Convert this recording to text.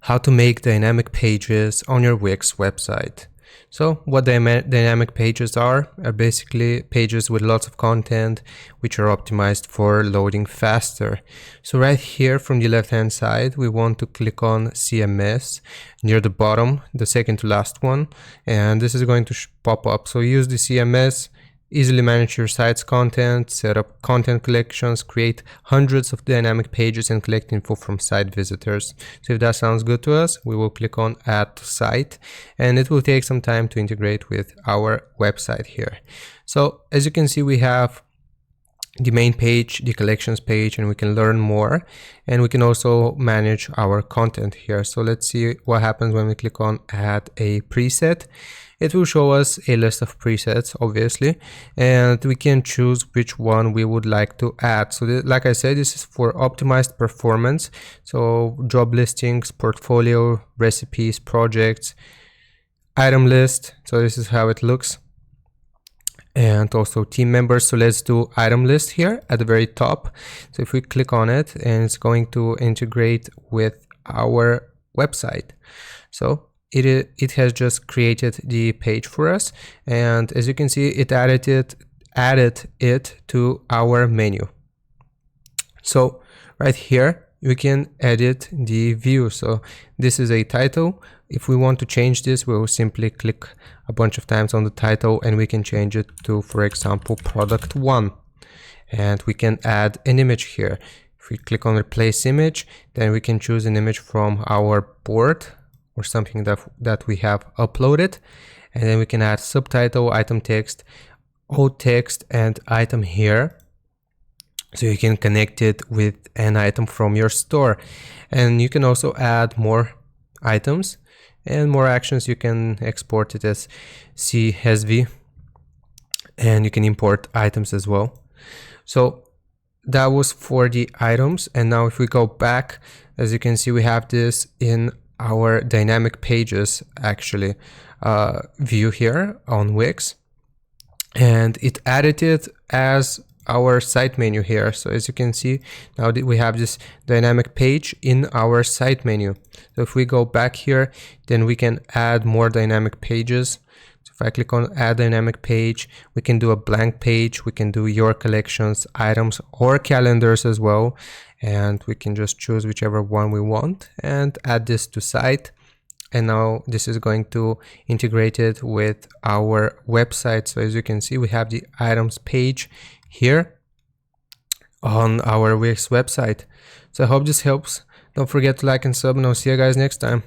how to make dynamic pages on your Wix website. So what dynamic pages are basically pages with lots of content which are optimized for loading faster. So right here from the left hand side, we want to click on CMS near the bottom, the second to last one, and this is going to pop up. So use the CMS, easily manage your site's content, set up content collections, create hundreds of dynamic pages, and collect info from site visitors. So if that sounds good to us, we will click on Add to Site, and it will take some time to integrate with our website here. So as you can see, we have the main page, the collections page, and we can learn more, and we can also manage our content here. So let's see what happens when we click on Add a Preset. It will show us a list of presets, obviously, and we can choose which one we would like to add. So like I said, this is for optimized performance. So job listings, portfolio, recipes, projects, item list. So this is how it looks. And also team members. So let's do item list here at the very top. So if we click on it, and it's going to integrate with our website. So it has just created the page for us, and as you can see, it added it to our menu. So right here we can edit the view. So this is a title. If we want to change this, we will simply click a bunch of times on the title, and we can change it to, for example, product 1, and we can add an image here. If we click on replace image, then we can choose an image from our board or something that we have uploaded, and then we can add subtitle, item text, alt text, and item here, so you can connect it with an item from your store. And you can also add more items and more actions. You can export it as CSV, and you can import items as well. So that was for the items, and now if we go back, as you can see, we have this in our dynamic pages actually view here on Wix, and it added it as our site menu here. So as you can see, now that we have this dynamic page in our site menu. So if we go back here, then we can add more dynamic pages. So if I click on add dynamic page, we can do a blank page, we can do your collections, items, or calendars as well, and we can just choose whichever one we want and add this to site. And now this is going to integrate it with our website. So as you can see, we have the items page here on our Wix website. So I hope this helps. Don't forget to like and sub, and I'll see you guys next time.